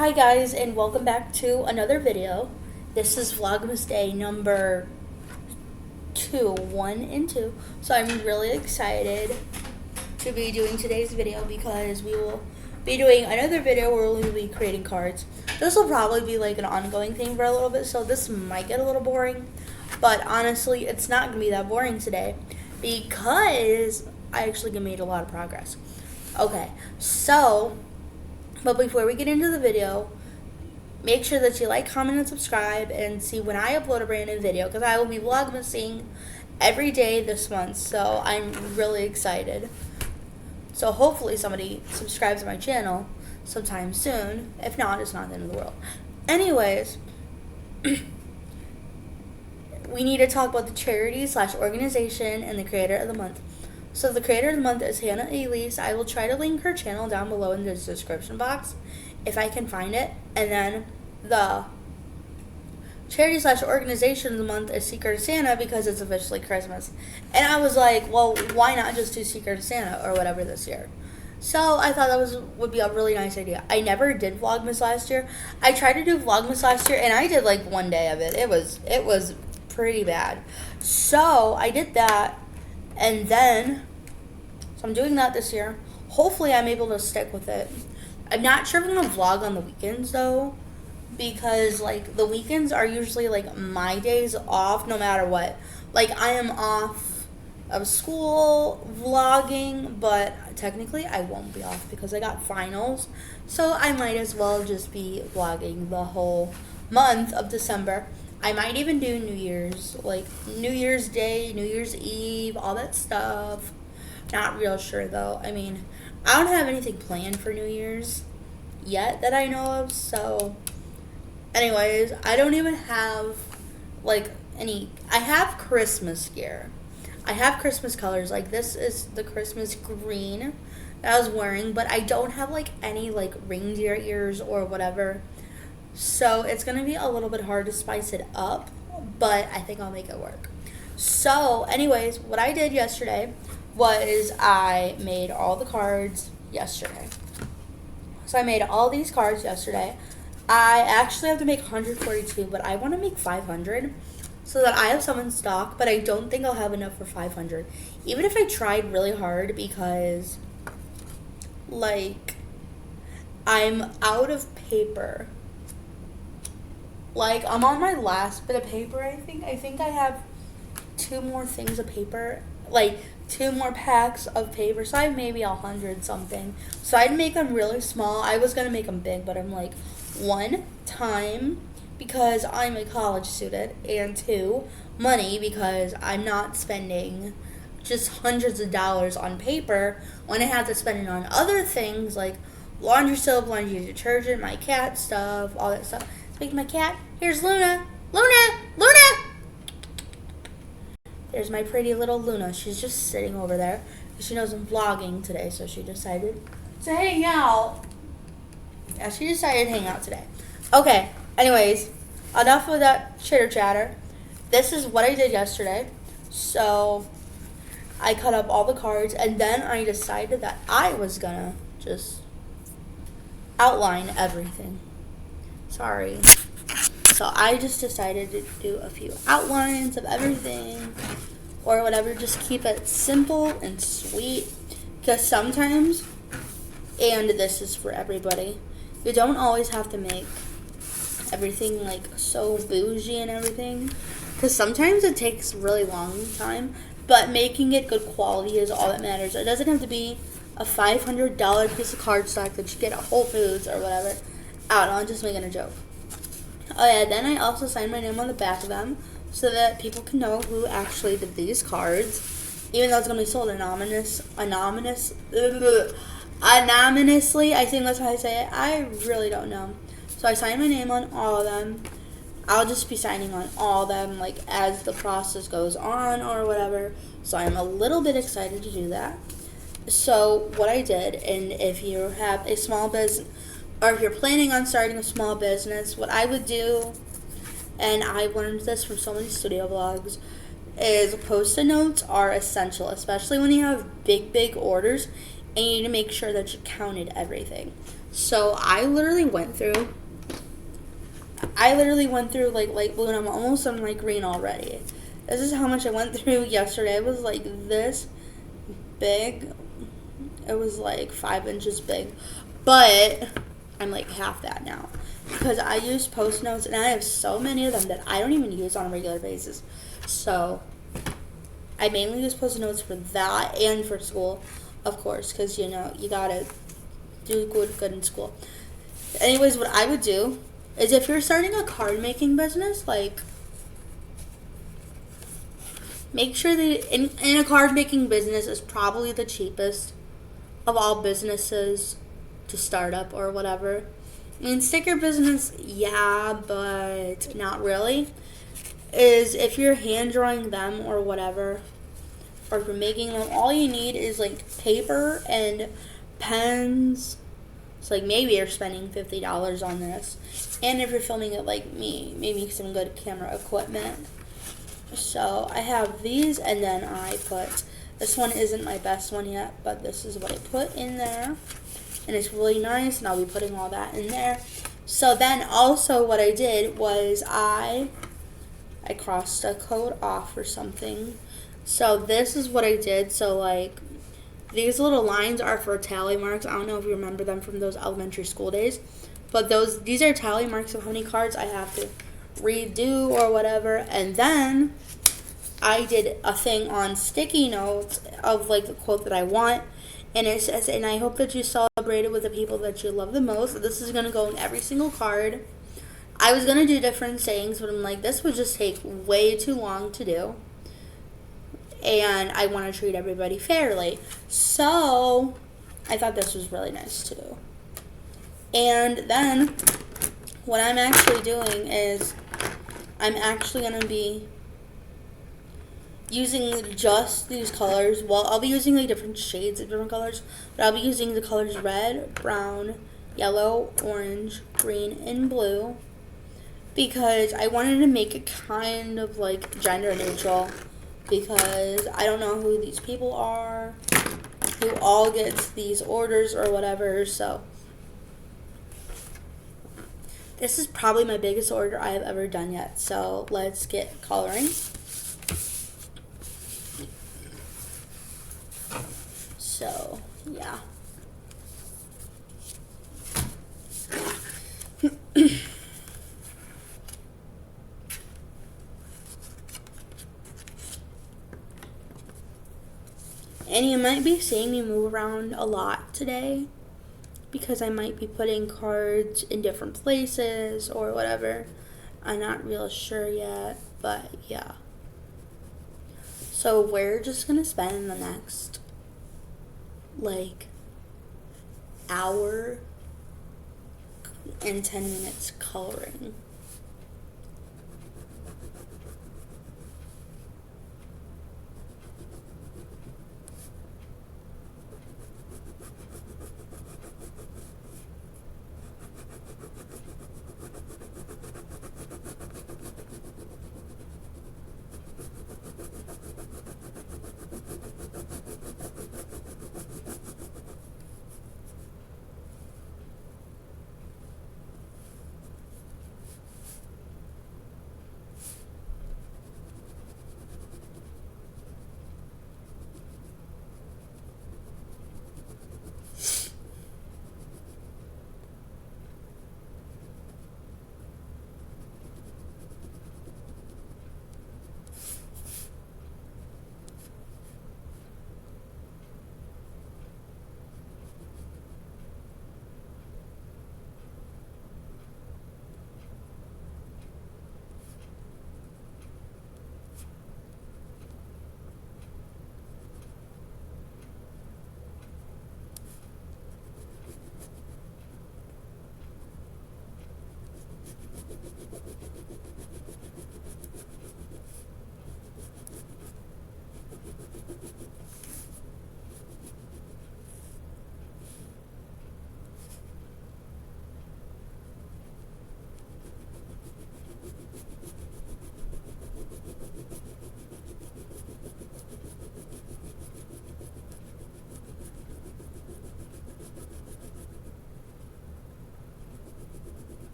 Hi guys, and welcome back to another video. This is Vlogmas day number 1 and 2. So I'm really excited to be doing today's video because we will be doing another video where we'll be creating cards. This will probably be like an ongoing thing for a little bit, so this might get a little boring. But honestly, it's not going to be that boring today because I actually made a lot of progress. Okay, so... But before we get into the video, make sure that you like, comment, and subscribe and see when I upload a brand new video because I will be vlogmasing every day this month. So I'm really excited. So hopefully somebody subscribes to my channel sometime soon. If not, it's not the end of the world. Anyways, we need to talk about the charity/organization and the creator of the month. So the creator of the month is Hannah Elise. I will try to link her channel down below in the description box if I can find it. And then the charity/organization of the month is Secret of Santa because it's officially Christmas. And I was like, well, why not just do Secret of Santa or whatever this year? So I thought that would be a really nice idea. I never did Vlogmas last year. I tried to do Vlogmas last year and I did like one day of it. It was pretty bad. So I did that. And then, so I'm doing that this year. Hopefully I'm able to stick with it. I'm not sure if I'm going to vlog on the weekends though. Because like the weekends are usually like my days off no matter what. Like I am off of school vlogging. But technically I won't be off because I got finals. So I might as well just be vlogging the whole month of December. I might even do New Year's, like New Year's Day, New Year's Eve, all that stuff. Not real sure though. I mean, I don't have anything planned for New Year's yet that I know of. So, anyways, I don't even have like I have Christmas gear. I have Christmas colors. Like this is the Christmas green that I was wearing, but I don't have like any like reindeer ears or whatever. So it's going to be a little bit hard to spice it up, but I think I'll make it work. So anyways, what I did yesterday was I made all the cards yesterday. So I made all these cards yesterday. I actually have to make 142, but I want to make 500 so that I have some in stock, but I don't think I'll have enough for 500. Even if I tried really hard because, like, I'm out of paper. Like, I'm on my last bit of paper, I think. I think I have 2 more things of paper. Like, 2 more packs of paper. So I have maybe 100 something. So I'd make them really small. I was going to make them big, but I'm like, 1, time, because I'm a college student. And 2, money, because I'm not spending just hundreds of dollars on paper when I have to spend it on other things like laundry soap, laundry detergent, my cat stuff, all that stuff. Speaking of my cat, here's Luna. Luna! There's my pretty little Luna. She's just sitting over there. She knows I'm vlogging today, so she decided to hang out. Yeah, she decided to hang out today. Okay, anyways, enough of that chitter chatter. This is what I did yesterday. So, I cut up all the cards, and then I decided that I was gonna just outline everything. Sorry. So I just decided to do a few outlines of everything or whatever. Just keep it simple and sweet. Because sometimes, and this is for everybody, you don't always have to make everything like so bougie and everything. Because sometimes it takes really long time. But making it good quality is all that matters. It doesn't have to be a $500 piece of cardstock that you get at Whole Foods or whatever. I don't know, I'm just making a joke. Oh yeah, then I also signed my name on the back of them so that people can know who actually did these cards. Even though it's going to be sold anonymously, I think that's how I say it. I really don't know. So I signed my name on all of them. I'll just be signing on all of them like as the process goes on or whatever. So I'm a little bit excited to do that. So what I did, and if you have a small business, or if you're planning on starting a small business, what I would do, and I learned this from so many studio vlogs, is Post-it notes are essential, especially when you have big orders, and you need to make sure that you counted everything. So I literally went through like light blue and I'm almost on like green already. This is how much I went through yesterday. It was like this big. It was like 5 inches big. But I'm like half that now. Because I use post notes and I have so many of them that I don't even use on a regular basis. So I mainly use post notes for that and for school, of course, because you know you gotta do good in school. Anyways, what I would do is if you're starting a card making business, like make sure that in a card making business is probably the cheapest of all businesses to start up or whatever. I mean, sticker business, yeah, but not really. Is if you're hand drawing them or whatever, or if you're making them, all you need is like paper and pens. So like maybe you're spending $50 on this, and if you're filming it like me, maybe some good camera equipment. So I have these, and then I put, this one isn't my best one yet, but this is what I put in there, and it's really nice, and I'll be putting all that in there. So then also what I did was I crossed a code off or something. So this is what I did. So like these little lines are for tally marks. I don't know if you remember them from those elementary school days, but these are tally marks of how many cards I have to redo or whatever. And then I did a thing on sticky notes of like the quote that I want, and it says, and I hope that you celebrate it with the people that you love the most. This is going to go in every single card. I was going to do different sayings, but I'm like, this would just take way too long to do, and I want to treat everybody fairly. So I thought this was really nice to do. And then what I'm actually doing is I'm actually going to be using just these colors. Well, I'll be using like different shades of different colors, but I'll be using the colors red, brown, yellow, orange, green, and blue, because I wanted to make it kind of like gender neutral, because I don't know who these people are who all gets these orders or whatever. So this is probably my biggest order I have ever done yet. So let's get coloring. So yeah. And you might be seeing me move around a lot today, because I might be putting cards in different places or whatever. I'm not real sure yet, but yeah. So we're just gonna spend the next like hour and 10 minutes coloring.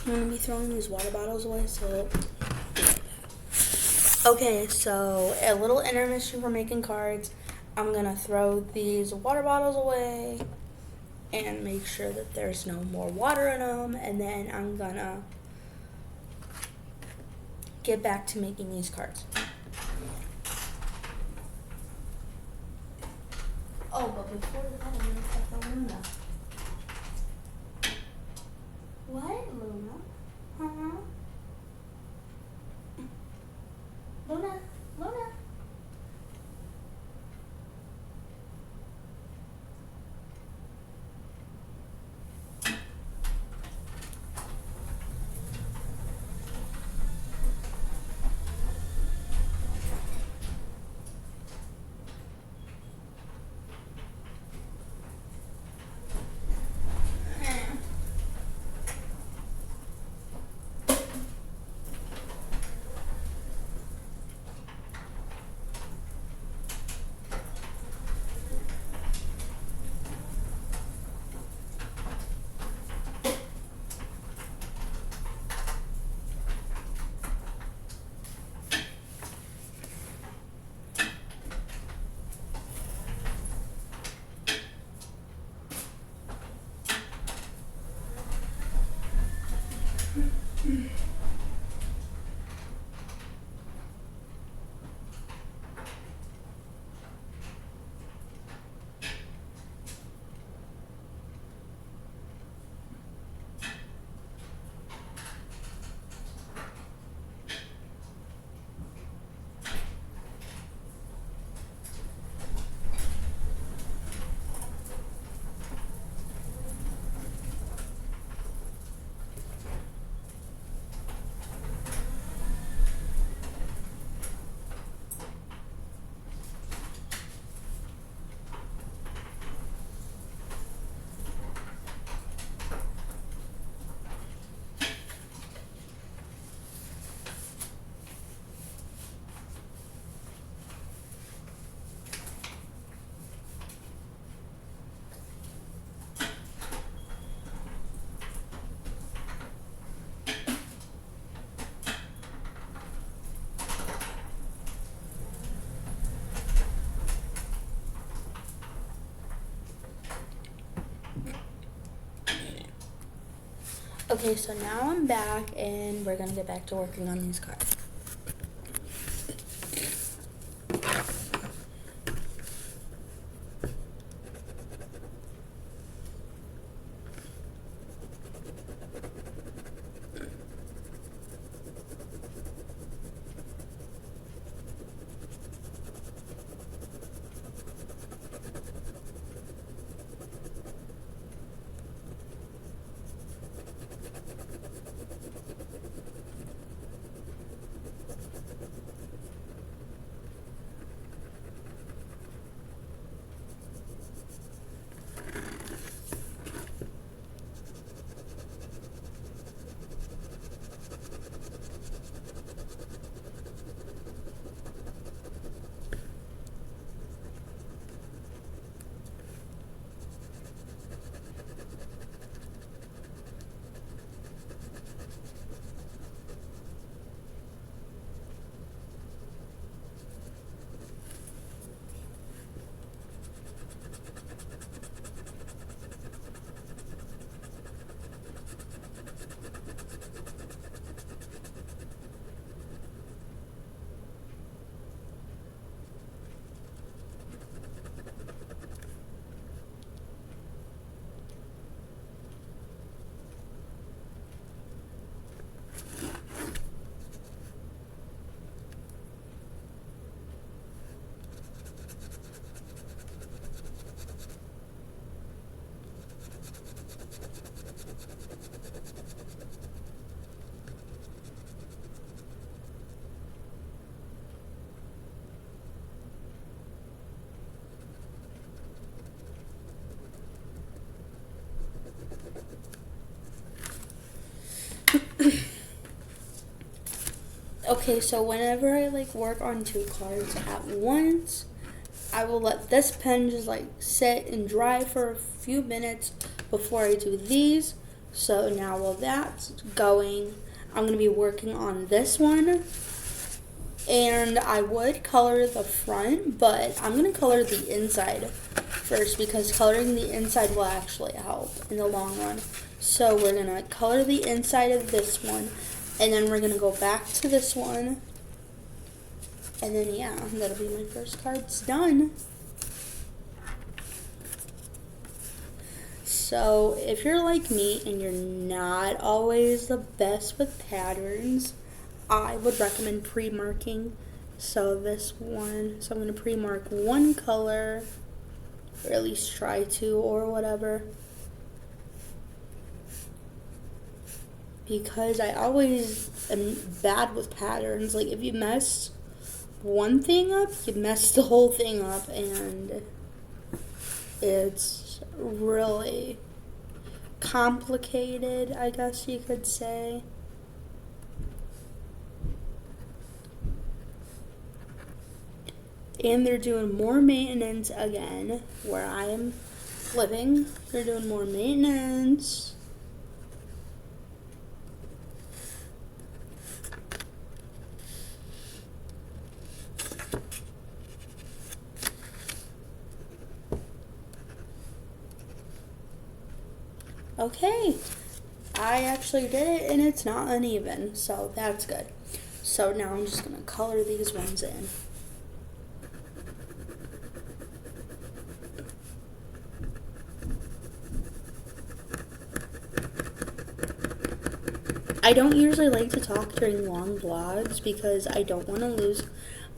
I'm gonna be throwing these water bottles away, so. Okay, so a little intermission for making cards. I'm gonna throw these water bottles away and make sure that there's no more water in them, and then I'm gonna get back to making these cards. Oh, but before that, I'm gonna set the Luna. What, Luna? Huh? Luna, Luna. Okay, so now I'm back and we're gonna get back to working on these cards. Okay, so whenever I like work on two cards at once, I will let this pen just like sit and dry for a few minutes before I do these. So now while that's going, I'm going to be working on this one. And I would color the front, but I'm going to color the inside first because coloring the inside will actually help in the long run. So we're going to color the inside of this one, and then we're going to go back to this one. And then, yeah, that'll be my first cards done. So if you're like me and you're not always the best with patterns, I would recommend pre-marking. So this one, so I'm going to pre-mark one color, or at least try to, or whatever. Because I always am bad with patterns. Like, if you mess one thing up, you mess the whole thing up, and it's really complicated, I guess you could say. And they're doing more maintenance again where I am living. They're doing more maintenance. Okay, I actually did it and it's not uneven, so that's good. So now I'm just going to color these ones in. I don't usually like to talk during long vlogs because I don't want to lose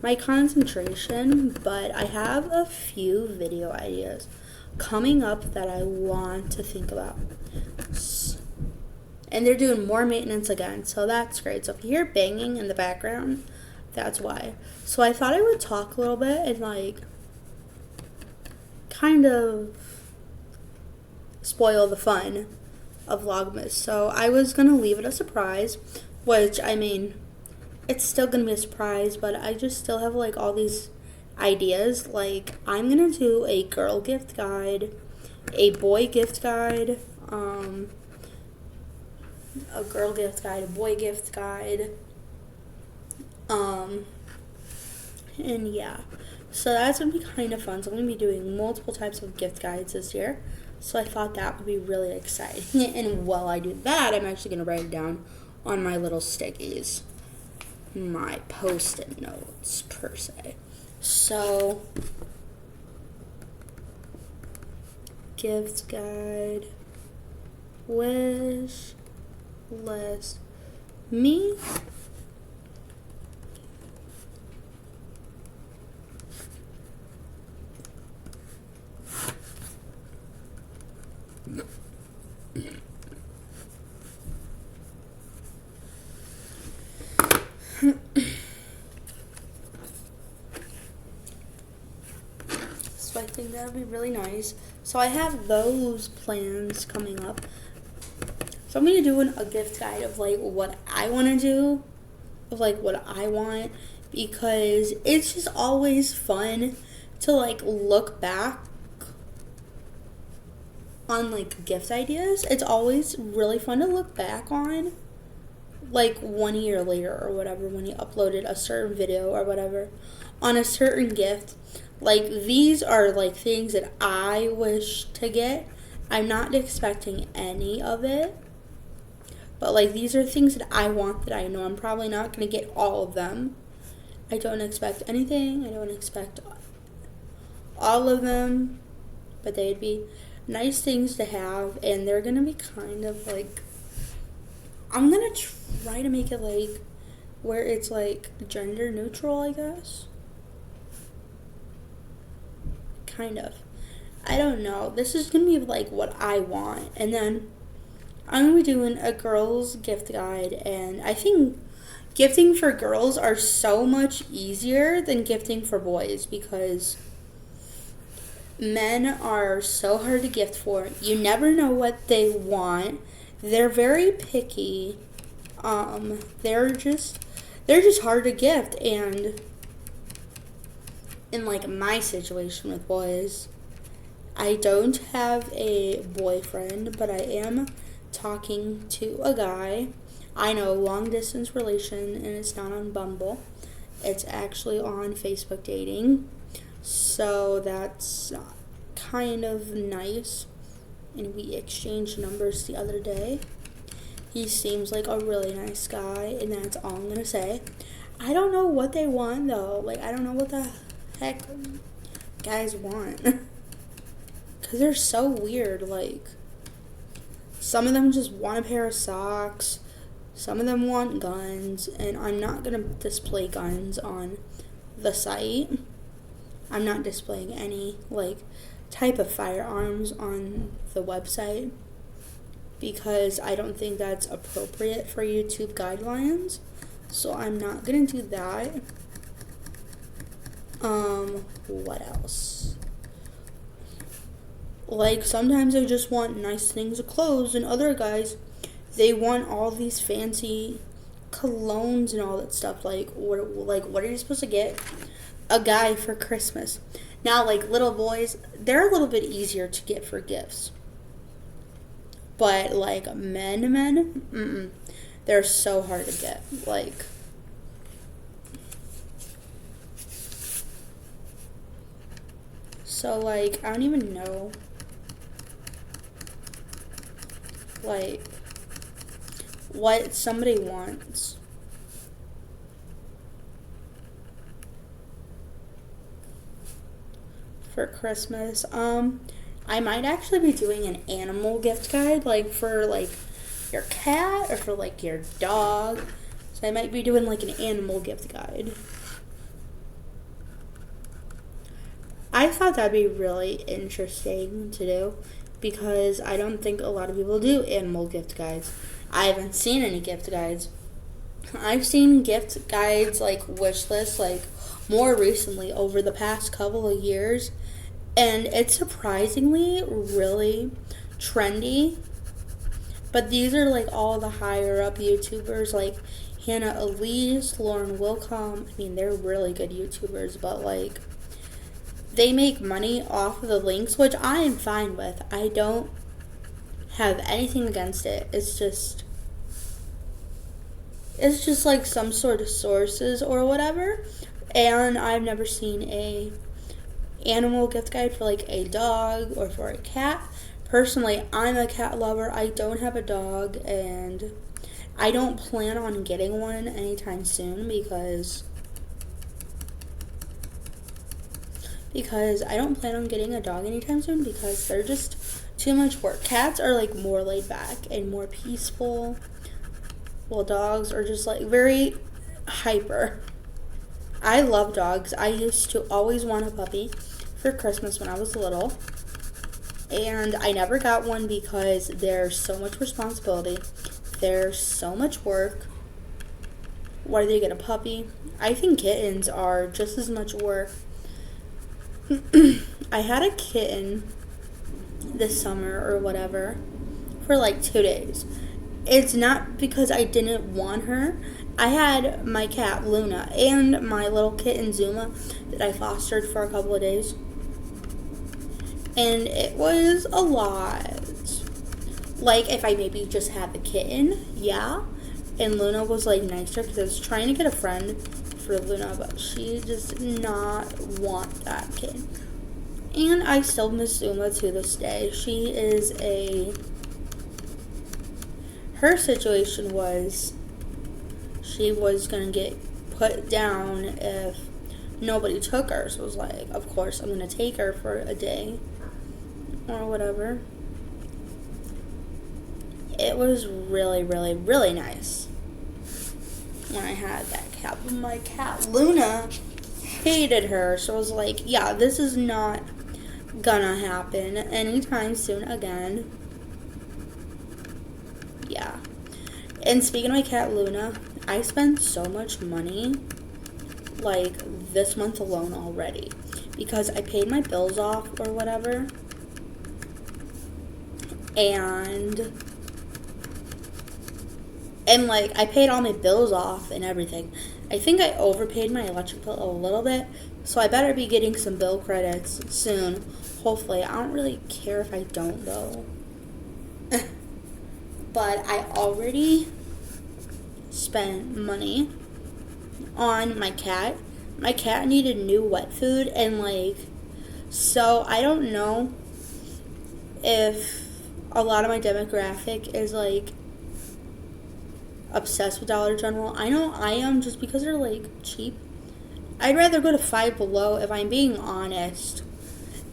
my concentration, but I have a few video ideas coming up that I want to think about. And they're doing more maintenance again, so that's great. So if you hear banging in the background, that's why. So I thought I would talk a little bit and like kind of spoil the fun of Vlogmas. So I was gonna leave it a surprise, which, I mean, it's still gonna be a surprise, but I just still have like all these ideas. Like, I'm gonna do a girl gift guide, a boy gift guide, a girl gift guide, a boy gift guide, and yeah, so that's gonna be kind of fun. So I'm gonna be doing multiple types of gift guides this year, so I thought that would be really exciting. And while I do that, I'm actually gonna write it down on my little stickies, my post-it notes per se. So, gift guide, wish list, me. So I think that would be really nice. So I have those plans coming up. So I'm going to do a gift guide of like what I want to do, of like what I want, because it's just always fun to like look back on like gift ideas. It's always really fun to look back on like 1 year later or whatever, when you uploaded a certain video or whatever on a certain gift. Like, these are like things that I wish to get. I'm not expecting any of it, but like these are things that I want that I know I'm probably not going to get all of them. I don't expect anything. I don't expect all of them, but they'd be nice things to have, and they're going to be kind of like, I'm going to try to make it like where it's like gender neutral, I guess. Kind of. I don't know. This is going to be like what I want. And then I'm going to be doing a girls gift guide, and I think gifting for girls are so much easier than gifting for boys, because men are so hard to gift for. You never know what they want. They're very picky. They're just hard to gift. And in like my situation with boys, I don't have a boyfriend, but I am talking to a guy. I know, long distance relation, and it's not on Bumble. It's actually on Facebook dating. So that's kind of nice. And we exchanged numbers the other day. He seems like a really nice guy, and that's all I'm gonna say. I don't know what they want though. Like, I don't know what the heck guys want. Because they're so weird. Like, Some of them just want a pair of socks. Some of them want guns. And I'm not going to display guns on the site. I'm not displaying any, like, type of firearms on the website because I don't think that's appropriate for YouTube guidelines. So I'm not going to do that. What else? Like, sometimes I just want nice things of clothes, and other guys, they want all these fancy colognes and all that stuff. Like, what are you supposed to get a guy for Christmas? Now, like, little boys, they're a little bit easier to get for gifts. But, like, men, they're so hard to get. Like, so, like, I don't even know, like, what somebody wants. For Christmas. I might actually be doing an animal gift guide, like, for, like, your cat or for, like, your dog. So I might be doing, like, an animal gift guide. I thought that'd be really interesting to do because I don't think a lot of people do animal gift guides. I haven't seen any gift guides. I've seen gift guides, like, wish lists, like, more recently over the past couple of years. And it's surprisingly really trendy. But these are, like, all the higher up YouTubers, like Hannah Elise, Lauren Wilcom. I mean, they're really good YouTubers, but, like, they make money off of the links, which I am fine with. I don't have anything against it. It's just like some sort of sources or whatever. And I've never seen a animal gift guide for, like, a dog or for a cat. Personally, I'm a cat lover. I don't have a dog, and I don't plan on getting one anytime soon because I don't plan on getting a dog anytime soon because they're just too much work. Cats are, like, more laid back and more peaceful, while dogs are just, like, very hyper. I love dogs. I used to always want a puppy for Christmas when I was little, and I never got one because there's so much responsibility. There's so much work. Why do you get a puppy? I think kittens are just as much work. I had a kitten this summer or whatever for, like, 2 days. It's not because I didn't want her. I had my cat Luna and my little kitten Zuma that I fostered for a couple of days. And it was a lot. Like, if I maybe just had the kitten, yeah. And Luna was, like, nicer because I was trying to get a friend for Luna, but she does not want that kitten. And I still miss Zuma to this day. Her situation was she was going to get put down if nobody took her. So it was like, of course, I'm going to take her for a day or whatever. It was really, really, really nice when I had that cat. But my cat, Luna, hated her. So I was like, yeah, this is not gonna happen anytime soon again. Yeah. And speaking of my cat, Luna, I spent so much money, like, this month alone already. Because I paid my bills off or whatever. And like, I paid all my bills off and everything. I think I overpaid my electric bill a little bit, so I better be getting some bill credits soon. Hopefully. I don't really care if I don't, though. But I already spent money on my cat. My cat needed new wet food, and, like, so I don't know if a lot of my demographic is, like, obsessed with Dollar General. I know I am, just because they're, like, cheap. I'd rather go to Five Below if I'm being honest.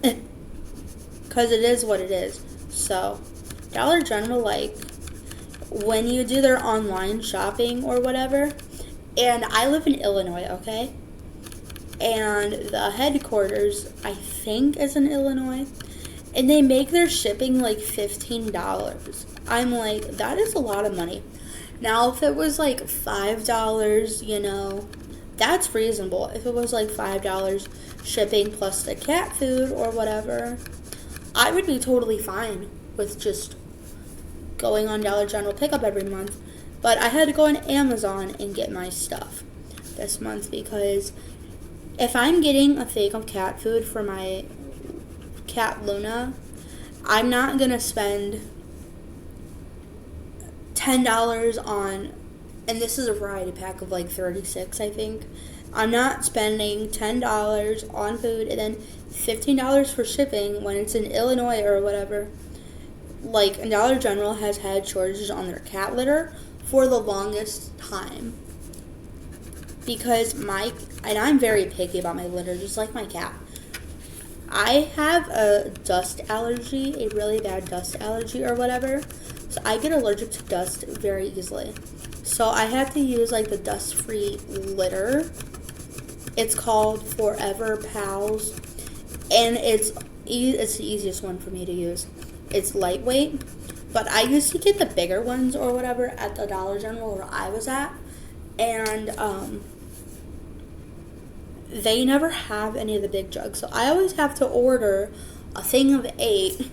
Because it is what it is. So, Dollar General, like, when you do their online shopping or whatever, and I live in Illinois, okay? And the headquarters, I think, is in Illinois, and they make their shipping like $15. I'm like, that is a lot of money. Now, if it was like $5, you know, that's reasonable. If it was like $5 shipping plus the cat food or whatever, I would be totally fine with just going on Dollar General pickup every month. But I had to go on Amazon and get my stuff this month because if I'm getting a thing of cat food for my cat Luna, I'm not going to spend $10 on, and this is a variety pack of like 36, I think. I'm not spending $10 on food and then $15 for shipping when it's in Illinois or whatever. Like, Dollar General has had shortages on their cat litter for the longest time. Because and I'm very picky about my litter, just like my cat. I have a dust allergy, a really bad dust allergy or whatever. So I get allergic to dust very easily. So I have to use like the dust-free litter. It's called Forever Pals. And it's the easiest one for me to use. It's lightweight. But I used to get the bigger ones or whatever at the Dollar General where I was at. And they never have any of the big jugs. So I always have to order a thing of 8.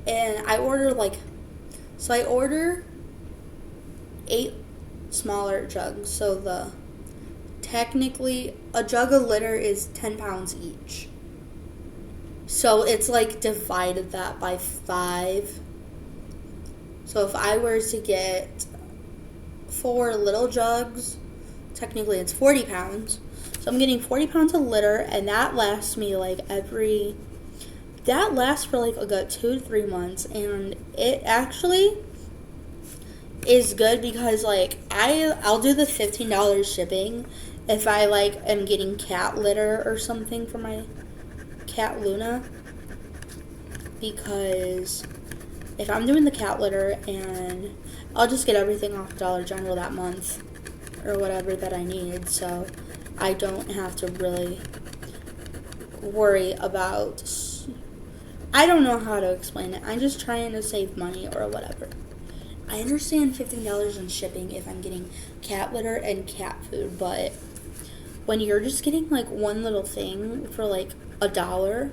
And I order I order 8 smaller jugs. So technically a jug of litter is 10 pounds each. So it's like divided that by 5. So if I were to get 4 little jugs, technically it's 40 pounds. So I'm getting 40 pounds of litter, and that lasts me that lasts for like a good 2 to 3 months. And it actually is good because like I'll do the $15 shipping if I like am getting cat litter or something for my cat Luna, because if I'm doing the cat litter, and I'll just get everything off Dollar General that month or whatever that I need, so I don't have to really worry about, I don't know how to explain it. I'm just trying to save money or whatever. I understand $15 in shipping if I'm getting cat litter and cat food, but when you're just getting like one little thing for like $1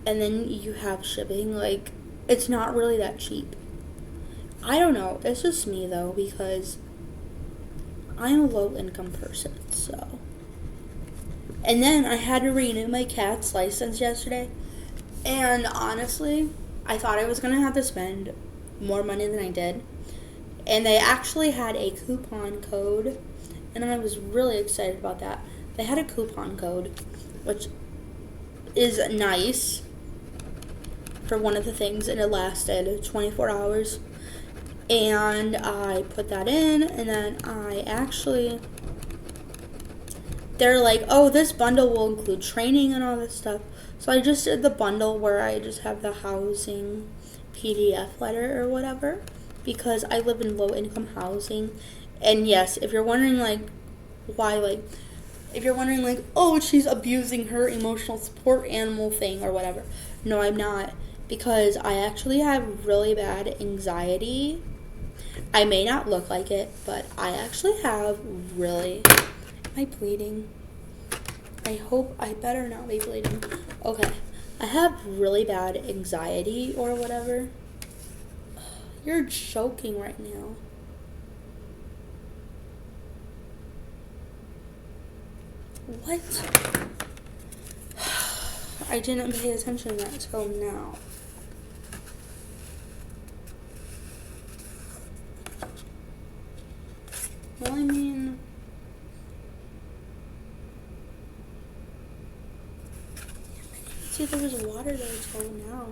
and then you have shipping, like, it's not really that cheap. I don't know. It's just me though, because I'm a low income person, so. And then I had to renew my cat's license yesterday, and honestly, I thought I was gonna have to spend more money than I did. And they actually had a coupon code, and I was really excited about that. They had a coupon code, which is nice for one of the things, and it lasted 24 hours. And I put that in, and then they're like, oh, this bundle will include training and all this stuff. So I just did the bundle where I just have the housing PDF letter or whatever, because I live in low income housing. And yes, if you're wondering oh, she's abusing her emotional support animal thing or whatever. No, I'm not, because I actually have really bad anxiety. I may not look like it, but I actually have really... Am I bleeding? I better not be bleeding. Okay. I have really bad anxiety or whatever. You're joking right now. What? I didn't pay attention to that until now. Well, I mean... See, there was water there until now.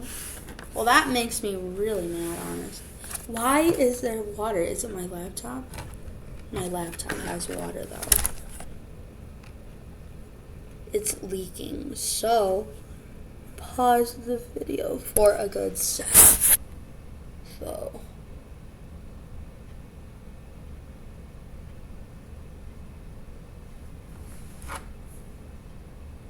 Well, that makes me really mad, honest. Why is there water? Is it my laptop? My laptop has water, though. It's leaking, so pause the video for a good sec. So